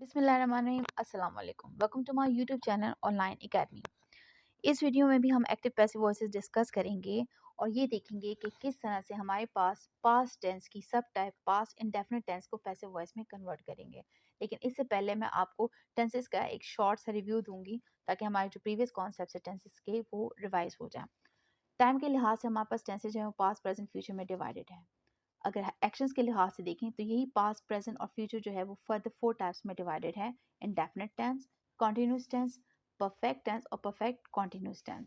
बिस्मिल्लाहिर्रहमानिर्रहीम अस्सलाम वालेकुम welcome to my YouTube channel online academy. इस वीडियो में भी हम एक्टिव पैसिव वॉइसेस डिस्कस करेंगे और ये देखेंगे कि किस तरह से हमारे पास पास्ट टेंस की सब टाइप पास्ट इंडेफिनिट टेंस को पैसिव वॉइस में कन्वर्ट करेंगे। लेकिन इससे पहले मैं आपको टेंसेस का एक शॉर्ट सा रिव्यू दूंगी ताकि हमारे जो प्रीवियस कॉन्सेप्ट है टेंसेस के वो रिवाइज हो जाए। टाइम के लिहाज से हमारे पास टेंसेस जो है वो पास्ट प्रेजेंट फ्यूचर में डिवाइडेड है। अगर एक्शंस के लिहाज से देखें तो यही पास्ट प्रेजेंट और फ्यूचर जो है वो फर्दर 4 टाइप्स में डिवाइडेड है। Indefinite tense, continuous tense, perfect tense और परफेक्ट कॉन्टिन्यूस टेंस।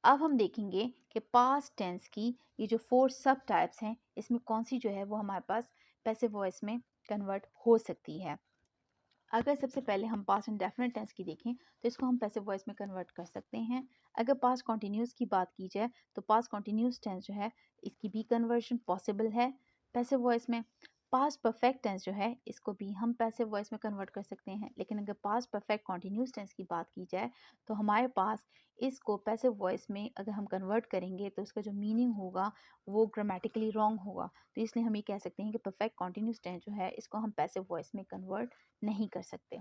अब हम देखेंगे कि पास्ट टेंस की ये जो 4 सब टाइप्स हैं इसमें कौन सी जो है वो हमारे पास पैसिव वॉइस में कन्वर्ट हो सकती है। अगर सबसे पहले हम पास्ट इंडेफिनिट टेंस की देखें तो इसको हम पैसिव वॉइस में कन्वर्ट कर सकते हैं। अगर पास्ट कॉन्टिन्यूस की बात की जाए तो पास्ट कॉन्टिन्यूस टेंस जो है इसकी भी कन्वर्जन पॉसिबल है पैसिव वॉइस में। पास्ट परफेक्ट टेंस जो है इसको भी हम पैसिव वॉइस में कन्वर्ट कर सकते हैं। लेकिन अगर पास्ट परफेक्ट कॉन्टिन्यूस टेंस की बात की जाए तो हमारे पास इसको पैसिव वॉइस में अगर हम कन्वर्ट करेंगे तो इसका जो मीनिंग होगा वो ग्रामेटिकली रॉन्ग होगा। तो इसलिए हम ये कह सकते हैं कि परफेक्ट कॉन्टिन्यूस टेंस जो है इसको हम पैसिव वॉइस में कन्वर्ट नहीं कर सकते।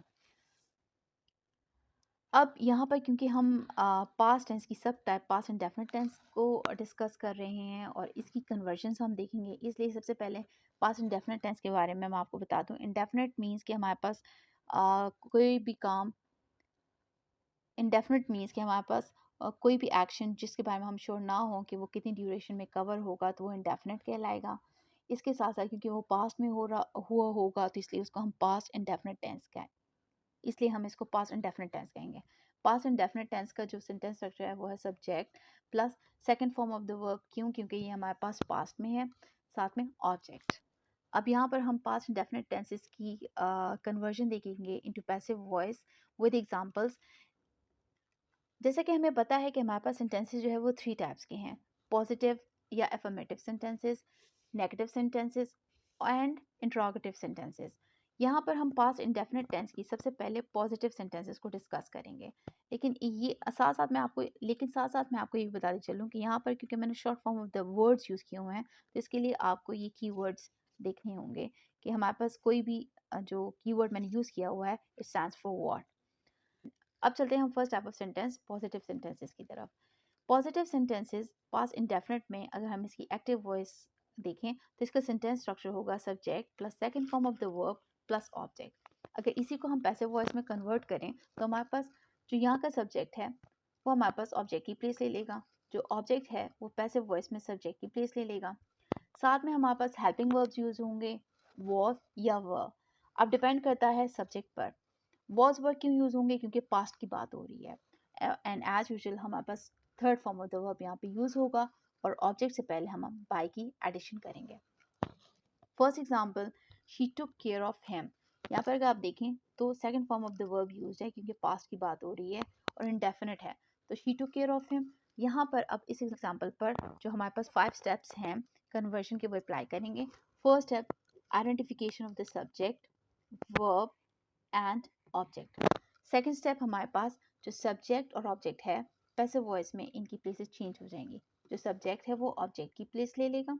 अब यहाँ पर क्योंकि हम पास्ट टेंस की सब टाइप पास्ट इंडेफिनिट टेंस को डिस्कस कर रहे हैं और इसकी कन्वर्जन्स हम देखेंगे, इसलिए सबसे पहले पास्ट इंडेफिनिट टेंस के बारे में मैं आपको बता दूं। इंडेफिनिट मीन्स कि हमारे पास कोई भी काम, इंडेफिनिट मीन्स कि हमारे पास कोई भी एक्शन जिसके बारे में हम श्योर ना हो कि वो कितनी ड्यूरेशन में कवर होगा तो वो इंडेफिनिट कहलाएगा। इसके साथ साथ क्योंकि वो पास्ट में हुआ होगा तो इसलिए उसको हम पास्ट इंडेफिनिट टेंस कहें, इसलिए हम इसको पास्ट इंडेफिनिट टेंस कहेंगे। पास्ट इंडेफिनिट टेंस का जो सेंटेंस स्ट्रक्चर है वो है subject plus second form of the verb. क्यों? क्योंकि ये हमारे पास पास्ट में है, साथ में ऑब्जेक्ट। अब यहाँ पर हम पास्ट इंडेफिनिट टेंसेस की कन्वर्जन देखेंगे into passive voice with examples. जैसे कि हमें पता है कि हमारे पास सेंटेंसेस जो है वो 3 टाइप्स के हैं: पॉजिटिव या affirmative sentences, negative sentences and interrogative sentences. यहाँ पर हम पास्ट इंडेफिनिट टेंस की सबसे पहले पॉजिटिव सेंटेंसेस को डिस्कस करेंगे। लेकिन साथ साथ मैं आपको ये बताते चलूँ कि यहाँ पर क्योंकि मैंने short form of the words use किए हुए हैं तो इसके लिए आपको ये कीवर्ड्स देखने होंगे कि हमारे पास कोई भी जो कीवर्ड मैंने यूज़ किया हुआ है इट स्टैंड्स फॉर व्हाट। अब चलते हैं हम first type of sentence positive sentences की तरफ। पॉजिटिव सेंटेंसेस पास्ट इंडेफिनिट में अगर हम इसकी एक्टिव वॉइस देखें तो इसका सेंटेंस स्ट्रक्चर होगा subject plus second form of the verb plus object. अगर इसी को हम पैसिव वॉइस में कन्वर्ट करें तो हमारे पास जो यहाँ का सब्जेक्ट है वो हमारे पास ऑब्जेक्ट की प्लेस ले लेगा, जो ऑब्जेक्ट है वो पैसिव वॉइस में सब्जेक्ट की प्लेस ले लेगा। साथ में हमारे पास हेल्पिंग वर्ब्स यूज होंगे, वॉज या वर। अब डिपेंड करता है सब्जेक्ट पर। वॉज वर्ब क्यों यूज होंगे? क्योंकि पास्ट की बात हो रही है एंड एज यूजुअल हमारे पास third form of the verb यहाँ पे यूज होगा और ऑब्जेक्ट से पहले हम बाय की एडिशन करेंगे। First example, she took care of him. यहाँ पर अगर आप देखें तो second form of the verb use है क्योंकि पास्ट की बात हो रही है और इंडेफिनिट है, तो she took care of him. यहाँ पर अब इस एग्जांपल पर जो हमारे पास 5 स्टेप्स हैं कन्वर्जन के वो अप्लाई करेंगे। First step, identification of the subject, verb and object. Second step, हमारे पास जो सब्जेक्ट और ऑब्जेक्ट है पैसिव वॉइस में इनकी प्लेसेस चेंज हो जाएंगी। जो सब्जेक्ट है वो ऑब्जेक्ट की प्लेस ले लेगा,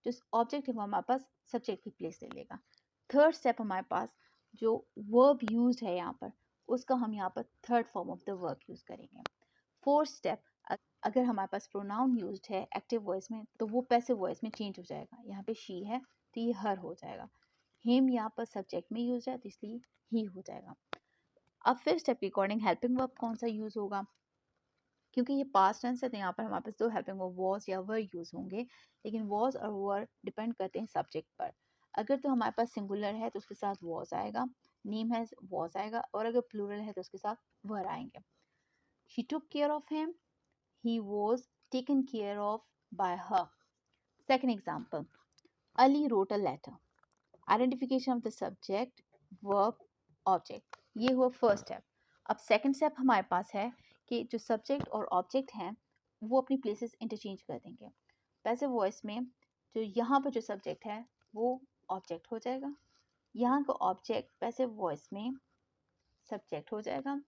जो ऑब्जेक्ट है वो हमारे पास सब्जेक्ट की प्लेस ले लेगा। थर्ड स्टेप, हमारे पास जो वर्ब यूज है यहाँ पर उसका हम यहाँ पर third form of the verb use करेंगे। फोर्थ स्टेप, अगर हमारे पास प्रोनाउन यूज्ड है एक्टिव वॉइस में तो वो पैसिव वॉइस में चेंज हो जाएगा। यहाँ पे शी है तो ये हर हो जाएगा। हिम यहाँ पर सब्जेक्ट में यूज है तो इसलिए ही हो जाएगा। अब फिफ्थ स्टेप के अकॉर्डिंग हेल्पिंग वर्ब कौन सा यूज होगा? क्योंकि ये पास्ट टेंस है तो यहाँ पर हमारे पास 2 हेल्पिंग वर्ब वॉज या वर यूज होंगे। लेकिन वॉज और वर डिपेंड करते हैं सब्जेक्ट पर। अगर तो हमारे पास सिंगुलर है तो उसके साथ वॉज आएगा, नेम है वॉज आएगा, और अगर प्लूरल है तो उसके साथ वर आएंगे। She took care of him, he was taken care of by her. Second example, Ali wrote a letter. Identification of the subject, verb, object. ये हुआ फर्स्ट स्टेप। अब सेकंड स्टेप हमारे पास है कि जो सब्जेक्ट और ऑब्जेक्ट हैं वो अपनी प्लेसेस इंटरचेंज कर देंगे। पैसिव वॉइस में जो यहाँ पर जो सब्जेक्ट है वो ऑब्जेक्ट हो जाएगा, यहाँ का ऑब्जेक्ट पैसिव वॉइस में सब्जेक्ट हो जाएगा।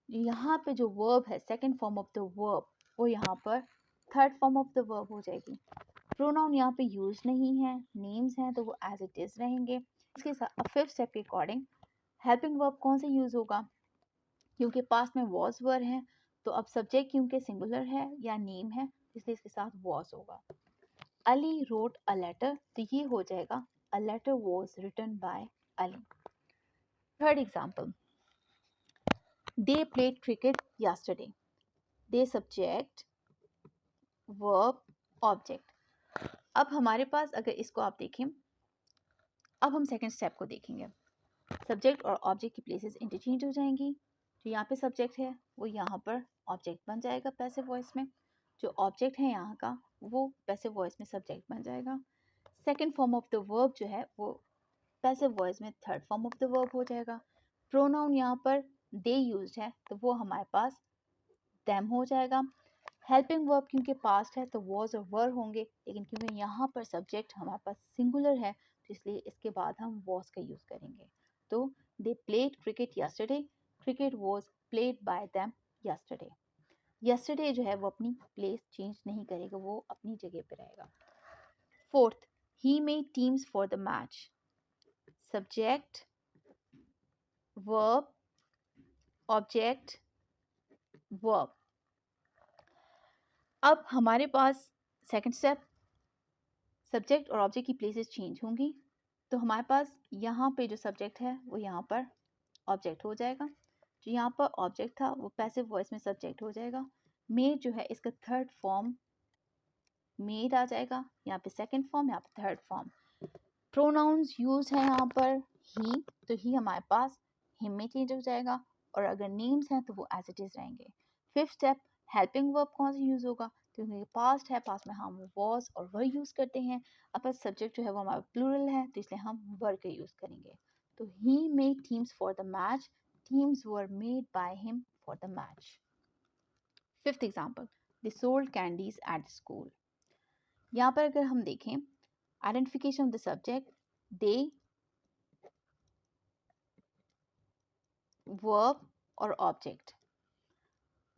यहाँ पे जो वर्ब है second form of the verb वो यहाँ पर third form of the verb हो जाएगी। प्रोनाउन यहाँ पे यूज नहीं है, नेम्स हैं तो वो एज इट इज रहेंगे। इसके साथ फिफ्थ स्टेप के अकॉर्डिंग हेल्पिंग वर्ब कौन से यूज़ होगा, क्योंकि पास्ट में वॉज वर है तो अब सब्जेक्ट क्योंकि सिंगुलर है या नेम है इसलिए इसके साथ वॉज होगा। अली रोट अ लेटर, तो ये हो जाएगा a letter was written by Ali. Third example, they played cricket yesterday, they subject verb object. अब हमारे पास अगर इसको आप देखें, अब हम सेकंड स्टेप को देखेंगे। सब्जेक्ट और ऑब्जेक्ट की प्लेसेस इंटरचेंज हो जाएंगी। जो यहाँ पे सब्जेक्ट है वो यहाँ पर ऑब्जेक्ट बन जाएगा पैसिव वॉइस में, जो ऑब्जेक्ट है यहाँ का वो पैसिव वॉइस में सब्जेक्ट बन जाएगा। Second form of the verb जो है वो पैसिव वॉइस में third form of the verb हो जाएगा। प्रोनाउन यहाँ पर दे यूज्ड है तो वो हमारे पास देम हो जाएगा। हेल्पिंग वर्ब क्योंकि पास्ट है तो वॉज और वर होंगे, लेकिन क्योंकि यहाँ पर सब्जेक्ट हमारे पास सिंगुलर है तो इसलिए इसके बाद हम वॉज का यूज़ करेंगे। तो दे played cricket yesterday, cricket was played by them yesterday। yesterday जो है वो अपनी प्लेस चेंज नहीं करेगा, वो अपनी जगह पे रहेगा। Fourth, he made teams for the match, subject verb object verb. अब हमारे पास सेकंड स्टेप, सब्जेक्ट और ऑब्जेक्ट की प्लेसेस चेंज होंगी तो हमारे पास यहाँ पे जो सब्जेक्ट है वो यहाँ पर ऑब्जेक्ट हो जाएगा, जो यहाँ पर ऑब्जेक्ट था वो पैसिव वॉइस में सब्जेक्ट हो जाएगा। मेड जो है इसका थर्ड फॉर्म मेड आ जाएगा, यहाँ पे सेकंड फॉर्म, यहाँ पे थर्ड फॉर्म। प्रोनाउंस यूज है यहाँ पर ही, तो ही हमारे पास हिम में चेंज हो जाएगा, और अगर नेम्स हैं तो वो एज इट इज रहेंगे। फिफ्थ स्टेप, हेल्पिंग वर्ब कौन सा यूज होगा, क्योंकि पास्ट है, पास्ट में हम वॉज और वर यूज करते हैं। अब सब्जेक्ट जो है वो हमारा प्लूरल है तो इसलिए हम वर का यूज करेंगे। तो he made teams for the match, teams were made by him for the match. Fifth example, they sold candies at school. यहाँ पर अगर हम देखें identification of the subject, they verb और ऑब्जेक्ट।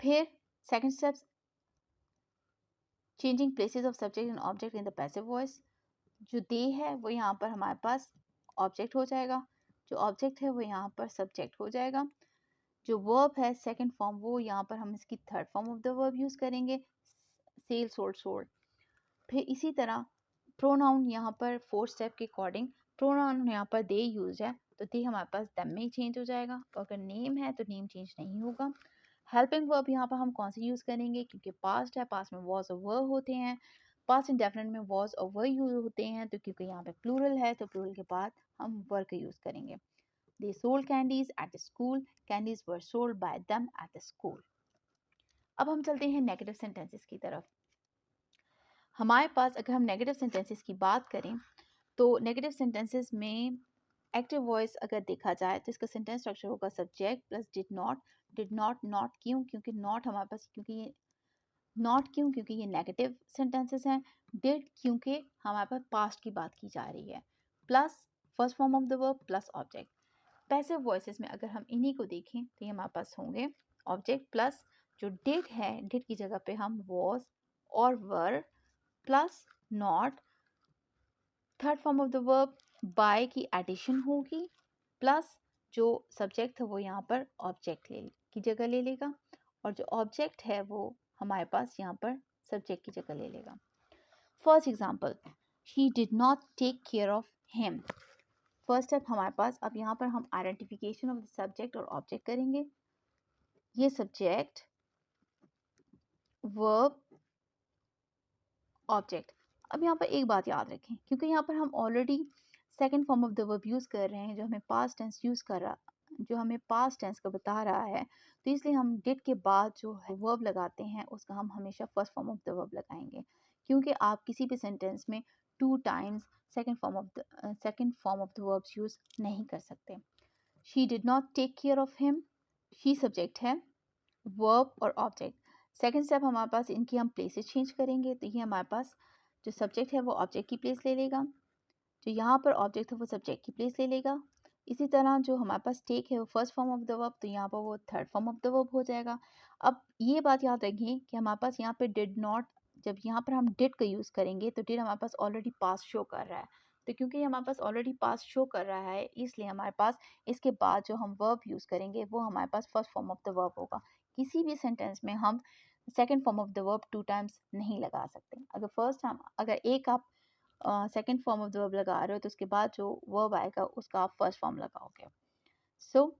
फिर second step, changing places of subject and object in the passive voice. जो दे है वो यहाँ पर हमारे पास ऑब्जेक्ट हो जाएगा, जो ऑब्जेक्ट है वो यहाँ पर सब्जेक्ट हो जाएगा। जो वर्ब है सेकंड फॉर्म वो यहाँ पर हम इसकी third form of the verb use करेंगे, सेल सोल्ड सोल्ड। फिर इसी तरह प्रोनाउन यहाँ पर फोर्थ स्टेप के अकॉर्डिंग, प्रोनाउन यहाँ पर दे यूज है तो दे हमारे पास दम में ही चेंज हो जाएगा, और अगर नेम है तो नेम चेंज नहीं होगा। हेल्पिंग वर्ब यहाँ पर हम कौन से यूज़ करेंगे, क्योंकि पास्ट है, पास्ट में वॉज और वर होते हैं, पास्ट इंडेफिनिट में वॉज और वर यूज होते हैं, तो क्योंकि यहाँ पे प्लूरल है तो प्लूरल के बाद हम वर का यूज़ करेंगे। They sold candies eight the school, candies were sold by them at the school. अब हम चलते हैं नेगेटिव सेंटेंसेस की तरफ। हमारे पास अगर हम नेगेटिव सेंटेंसेस की बात करें तो नेगेटिव सेंटेंसेस में एक्टिव वॉइस अगर देखा जाए तो इसका सेंटेंस स्ट्रक्चर होगा subject plus did not, not क्यों, क्योंकि नॉट हमारे पास, क्योंकि ये नॉट क्यों, क्योंकि ये नेगेटिव सेंटेंसेस हैं। डिड क्योंकि हमारे पास पास्ट की बात की जा रही है, plus first form of the verb plus object. Passive voices में अगर हम इन्हीं को देखें तो ये हमारे पास होंगे ऑब्जेक्ट प्लस जो डिड है, डिड की जगह पे हम वॉज और वर plus not, third form of the verb bye की एडिशन होगी, प्लस जो सब्जेक्ट है वो यहाँ पर ऑब्जेक्ट की जगह ले लेगा, और जो ऑब्जेक्ट है वो हमारे पास यहाँ पर सब्जेक्ट की जगह ले लेगा। First example, she did not take care of him. First step हमारे पास, अब यहाँ पर हम आइडेंटिफिकेशन ऑफ द सब्जेक्ट और ऑब्जेक्ट करेंगे। ये सब्जेक्ट वर्ब ऑब्जेक्ट। अब यहाँ पर एक बात याद रखें, क्योंकि यहाँ पर हम already second form of the verb use कर रहे हैं जो हमें पास्ट टेंस यूज़ कर रहा, जो हमें पास्ट टेंस का बता रहा है, तो इसलिए हम डिड के बाद जो वर्ब लगाते हैं उसका हम हमेशा first form of the verb लगाएंगे, क्योंकि आप किसी भी सेंटेंस में two times second form of the verbs use नहीं कर सकते। She did not take care of him, she subject है, वर्ब और ऑब्जेक्ट। सेकंड स्टेप हमारे पास इनकी हम प्लेसेस चेंज करेंगे, तो ये हमारे पास जो सब्जेक्ट है वो ऑब्जेक्ट की प्लेस ले लेगा, जो यहाँ पर ऑब्जेक्ट है वो सब्जेक्ट की प्लेस ले लेगा। इसी तरह जो हमारे पास टेक है वो first form of the verb, तो यहाँ पर वो third form of the verb हो जाएगा। अब ये बात याद रखें कि हमारे पास यहाँ पे डिड नॉट, जब यहाँ पर हम डिड का यूज़ करेंगे तो डिड हमारे पास ऑलरेडी पास्ट शो कर रहा है, तो क्योंकि ये हमारे पास ऑलरेडी पास्ट शो कर रहा है, इसलिए हमारे पास इसके बाद जो हम वर्ब यूज़ करेंगे वो हमारे पास first form of the verb होगा। किसी भी सेंटेंस में हम second form of the verb 2 times नहीं लगा सकते। अगर एक आप second form of the verb लगा रहे हो तो उसके बाद जो वर्ब आएगा उसका आप फर्स्ट फॉर्म लगाओगे। सो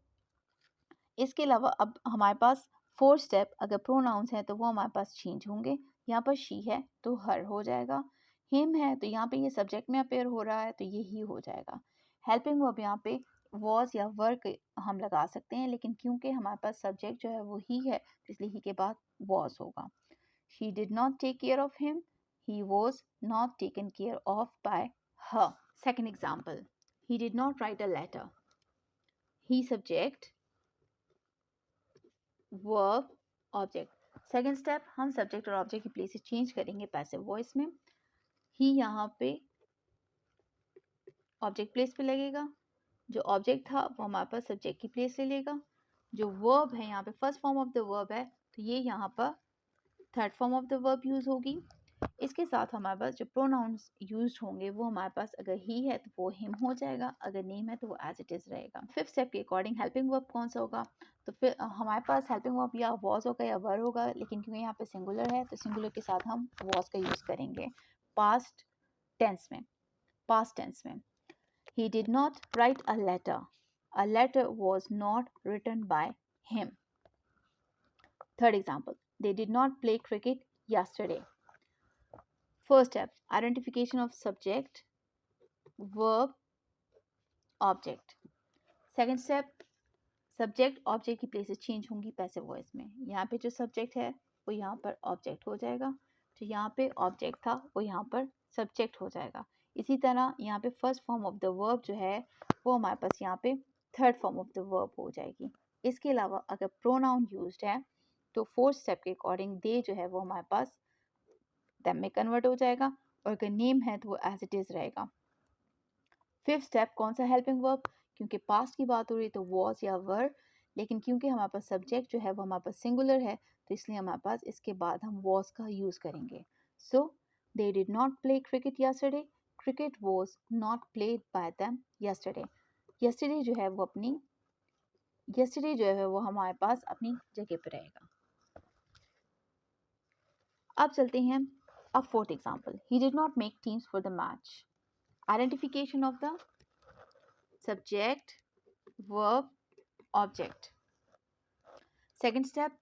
इसके अलावा अब हमारे पास फोर्थ स्टेप, अगर प्रोनाउंस हैं तो वो हमारे पास चेंज होंगे। यहाँ पर शी है तो हर हो जाएगा, हिम है तो यहाँ पे ये सब्जेक्ट में अपेयर हो रहा है तो ये ही हो जाएगा। हेल्पिंग वर्ब यहाँ पे वॉज या वर्क हम लगा सकते हैं, लेकिन क्योंकि हमारे पास सब्जेक्ट जो है वो ही है तो इसलिए ही के बाद वॉज होगा। She did not take care of him, he was not taken care of by her. Second example, he did not write a letter, he subject verb object. Second step, हम सब्जेक्ट और object की places change करेंगे passive voice में। ही यहाँ पे object place पे लगेगा, जो ऑब्जेक्ट था वो हमारे पास सब्जेक्ट की प्लेस ले लेगा। जो वर्ब है यहाँ पे first form of the verb है तो ये यहाँ पर third form of the verb use होगी। इसके साथ हमारे पास जो प्रोनाउंस यूज होंगे वो हमारे पास अगर ही है तो वो हिम हो जाएगा, अगर नेम है तो वो एज इट इज रहेगा। फिफ्थ स्टेप के अकॉर्डिंग हेल्पिंग वर्ब कौन सा होगा, तो फिर हमारे पास हेल्पिंग वर्ब या वॉज होगा या वर होगा, लेकिन क्योंकि यहाँ पे सिंगुलर है तो सिंगुलर के साथ हम वॉज का यूज करेंगे पास्ट टेंस में। पास्ट टेंस में he did not write a letter was not written by him। Third example, they did not play cricket yesterday। First step, identification of subject, verb, object। Second step, subject object की places change होंगी passive voice में। यहाँ पे जो subject है वो यहाँ पर ऑब्जेक्ट हो जाएगा, जो यहाँ पे ऑब्जेक्ट था वो यहाँ पर सब्जेक्ट हो जाएगा। इसी तरह यहाँ पे first form of the verb जो है वो हमारे पास यहाँ पे third form of the verb हो जाएगी। इसके अलावा अगर प्रोनाउन यूज्ड है तो फोर्थ स्टेप के अकॉर्डिंग दे जो है वो हमारे पास देम में कन्वर्ट हो जाएगा, और अगर नेम है तो वो एज इट इज रहेगा। फिफ्थ स्टेप कौन सा, हेल्पिंग वर्ब, क्योंकि पास्ट की बात हो रही है तो वॉज या वर, लेकिन क्योंकि हमारे पास सब्जेक्ट जो है वो हमारे पास सिंगुलर है तो इसलिए हमारे पास इसके बाद हम वॉज का यूज करेंगे। So they did not play cricket yesterday, cricket was not played by them yesterday. Yesterday जो है वो हमारे पास अपनी जगह पर रहेगा। अब चलते हैं अब fourth example, he did not make teams for the match. Identification of the subject, verb, object. Second step,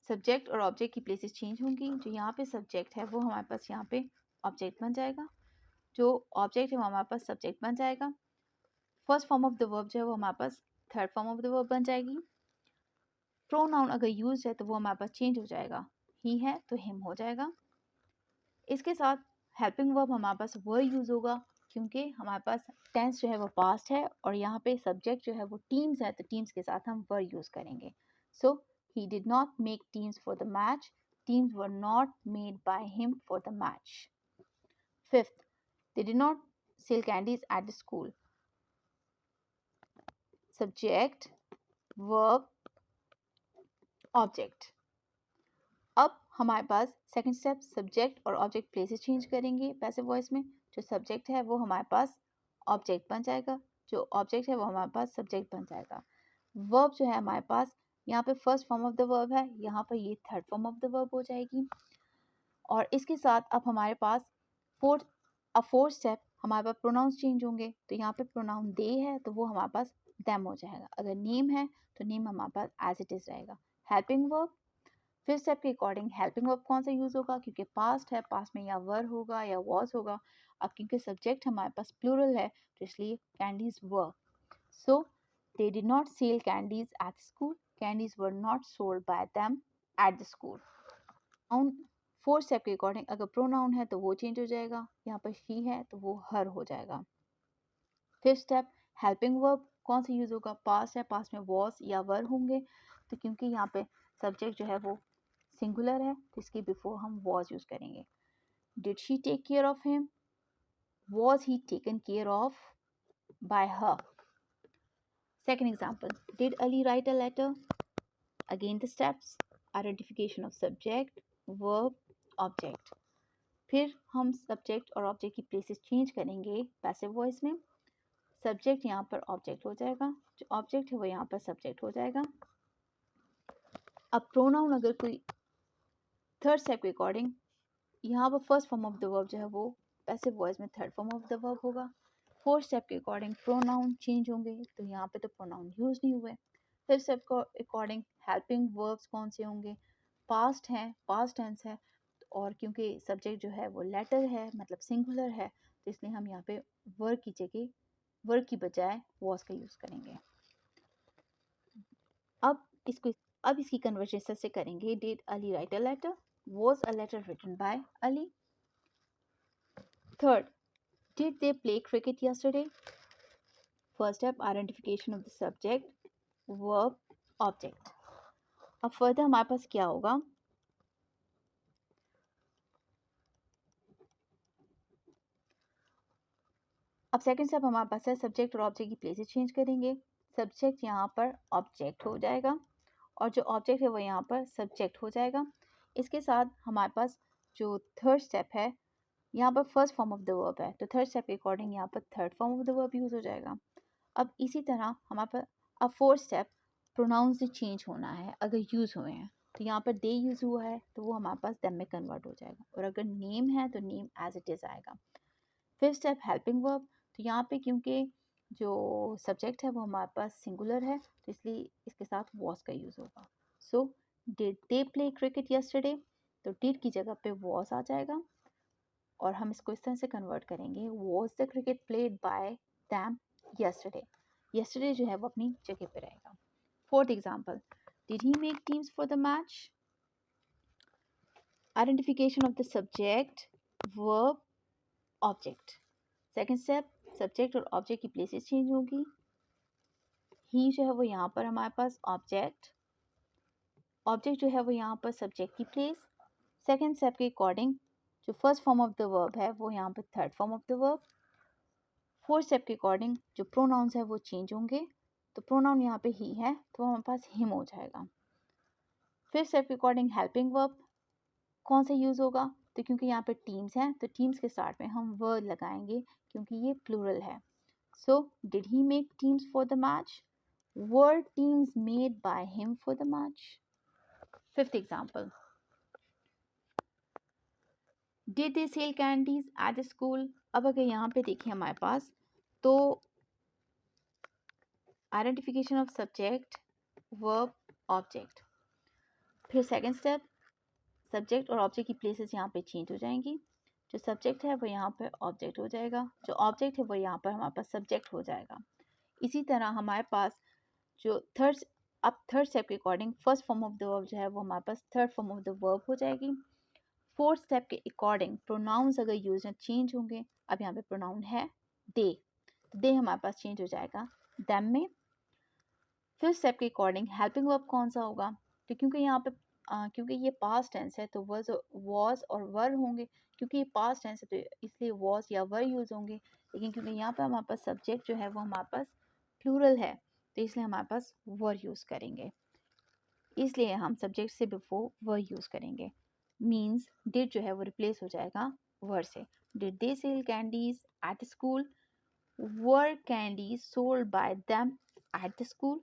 subject और ऑब्जेक्ट की प्लेसेस चेंज होंगी। जो यहाँ पे सब्जेक्ट है वो हमारे पास यहाँ पे ऑब्जेक्ट बन जाएगा, जो ऑब्जेक्ट है वो हमारे पास सब्जेक्ट बन जाएगा। First form of the verb जो है वो हमारे पास third form of the verb बन जाएगी। प्रोनाउन अगर यूज है तो वो हमारे पास चेंज हो जाएगा, ही है तो हिम हो जाएगा। इसके साथ हेल्पिंग वर्ब हमारे पास वर यूज होगा, क्योंकि हमारे पास टेंस जो है वो पास्ट है और यहाँ पे सब्जेक्ट जो है वो टीम्स है तो टीम्स के साथ हम वर यूज करेंगे। सो he did not make teams for the match, teams were not made by him for the match। Fifth, they did not sell candies at the school। Subject, verb, object। अब हमारे पास second step, subject और object places change करेंगे passive voice में। जो subject है वो हमारे पास object बन जाएगा, जो ऑब्जेक्ट है वो हमारे पास सब्जेक्ट बन जाएगा। वर्ब जो है हमारे पास यहाँ पे first form of the verb है, यहाँ पर ये third form of the verb हो जाएगी। और इसके साथ अब हमारे पास फोर्थ स्टेप, हमारे पास प्रोनाउंस चेंज होंगे। तो यहाँ पे प्रोनाउन दे है तो वो हमारे पास देम हो जाएगा, अगर नेम है तो नेम हमारे पास एज इट इज रहेगा। हेल्पिंग वर्ब, फिफ्थ स्टेप के अकॉर्डिंग हेल्पिंग वर्ब कौन सा यूज होगा, क्योंकि पास्ट है, पास्ट में या वर होगा या वॉज होगा। अब क्योंकि सब्जेक्ट हमारे पास प्लूरल है तो इसलिए candies were. So they did not sell candies at school, candies were not sold by them at the school. Fourth step के अकॉर्डिंग अगर प्रोनाउन है तो वो चेंज हो जाएगा, यहाँ पर शी है तो वो हर हो जाएगा। फिफ्थ स्टेप, हेल्पिंग वर्ब कौन सा यूज होगा, पास्ट है, पास्ट में वॉज या वर होंगे, तो क्योंकि यहाँ पे सब्जेक्ट जो है वो सिंगुलर है तो इसके बिफोर हम वॉज यूज करेंगे। Did she take care of him, was he taken care of by her. Second example, did Ali write a letter. Again the steps, identification of subject, verb, object. फिर हम subject और object की places change करेंगे passive voice में। Subject यहाँ पर object हो जाएगा, जो ऑब्जेक्ट है वो यहाँ पर सब्जेक्ट हो जाएगा। अब प्रोनाउन अगर कोई थर्ड स्टेप के अकॉर्डिंग, यहाँ पर first form of the verb जो है वो पैसिव वॉइस में third form of the verb होगा। फोर्थ स्टेप के अकॉर्डिंग प्रोनाउन चेंज होंगे, तो यहाँ पे तो प्रोनाउन यूज नहीं हुए। फिफ्थ स्टेप को अकॉर्डिंग हेल्पिंग वर्ब्स कौन से होंगे, पास्ट हैं, पास्ट टेंस है, और क्योंकि सब्जेक्ट जो है वो लेटर है मतलब सिंगुलर है, तो इसलिए हम यहाँ पे वर्ब की जगह, वर्ब की बजाय वॉज का यूज करेंगे। अब इसको अब इसकी कन्वर्सेशन से करेंगे। Did Ali write a letter, was a letter written by Ali. Third, did they play cricket yesterday? First step, identification of the subject, verb, object. अब फर्दर हमारे पास क्या होगा, अब सेकंड स्टेप हमारे पास है सब्जेक्ट और ऑब्जेक्ट की प्लेसेस चेंज करेंगे। सब्जेक्ट यहाँ पर ऑब्जेक्ट हो जाएगा और जो ऑब्जेक्ट है वो यहाँ पर सब्जेक्ट हो जाएगा। इसके साथ हमारे पास जो थर्ड स्टेप है, यहाँ पर first form of the verb है, तो थर्ड स्टेप के अकॉर्डिंग यहाँ पर third form of the verb use हो जाएगा। अब इसी तरह हमारे पास अब फोर्थ स्टेप, प्रोनाउंस से चेंज होना है अगर यूज़ हुए हैं, तो यहाँ पर दे यूज़ हुआ है तो वो हमारे पास देम में कन्वर्ट हो जाएगा, और अगर नेम है तो नेम एज इट इज़ आएगा। फिफ्थ स्टेप हेल्पिंग वर्ब, तो यहाँ पे क्योंकि जो सब्जेक्ट है वो हमारे पास सिंगुलर है, तो इसलिए इसके साथ वॉज का यूज़ होगा। So did they play cricket yesterday, तो डिड की जगह पे वॉज आ जाएगा, और हम इसको इस तरह से कन्वर्ट करेंगे, was the cricket played by them yesterday. Yesterday जो है वो अपनी जगह पे रहेगा। Fourth example, did he make teams for the match, identification of the subject, verb, object. Second step, subject और ऑब्जेक्ट की प्लेसेस चेंज होगी। ही जो है वो यहाँ पर हमारे पास ऑब्जेक्ट, ऑब्जेक्ट जो है वो यहाँ पर सब्जेक्ट की प्लेस। सेकेंड स्टेप के अकॉर्डिंग जो first form of the verb है वो यहाँ पर third form of the verb. Fourth step के अकॉर्डिंग जो प्रोनाउंस है वो चेंज होंगे, तो प्रोनाउन यहाँ पे ही है तो हमारे पास हिम हो जाएगा। फिफ्थ स्टेप के अकॉर्डिंग हेल्पिंग वर्ब कौन सा यूज़ होगा, तो क्योंकि यहाँ पे टीम्स हैं तो टीम्स के स्टार्ट में हम वर्ड लगाएंगे क्योंकि ये प्लूरल है। So did he make teams for the match, were teams made by him for the match. Fifth example, did they sell candies eight the school. अब अगर यहाँ पे देखें हमारे पास, तो identification of subject, verb, object. फिर second step, subject और object की प्लेसेस यहाँ पे चेंज हो जाएंगी। जो सब्जेक्ट है वो यहाँ पर ऑब्जेक्ट हो जाएगा, जो ऑब्जेक्ट है वो यहाँ पर हमारे पास सब्जेक्ट हो जाएगा। इसी तरह हमारे पास जो थर्ड स्टेप के according first form of the verb जो है वो हमारे पास third form of the verb हो जाएगी। फोर्थ स्टेप के अकॉर्डिंग प्रोनाउंस अगर यूज हैं चेंज होंगे। अब यहाँ पे प्रोनाउन है दे, तो दे हमारे पास चेंज हो जाएगा देम में। फिफ्थ स्टेप के अकॉर्डिंग हेल्पिंग वर्ब कौन सा होगा, तो क्योंकि यहाँ पे क्योंकि ये पास्ट टेंस है तो वॉज और वर होंगे, क्योंकि ये पास्ट टेंस है तो इसलिए वॉज या वर यूज होंगे। लेकिन क्योंकि यहाँ पे हमारे पास सब्जेक्ट जो है वो हमारे पास प्लूरल है तो इसलिए हमारे पास वर यूज करेंगे, इसलिए हम सब्जेक्ट से बिफोर वर यूज करेंगे। मीन्स डिड जो है वो रिप्लेस हो जाएगा वर से। Did they sell candies at school, were candies sold by them at the school.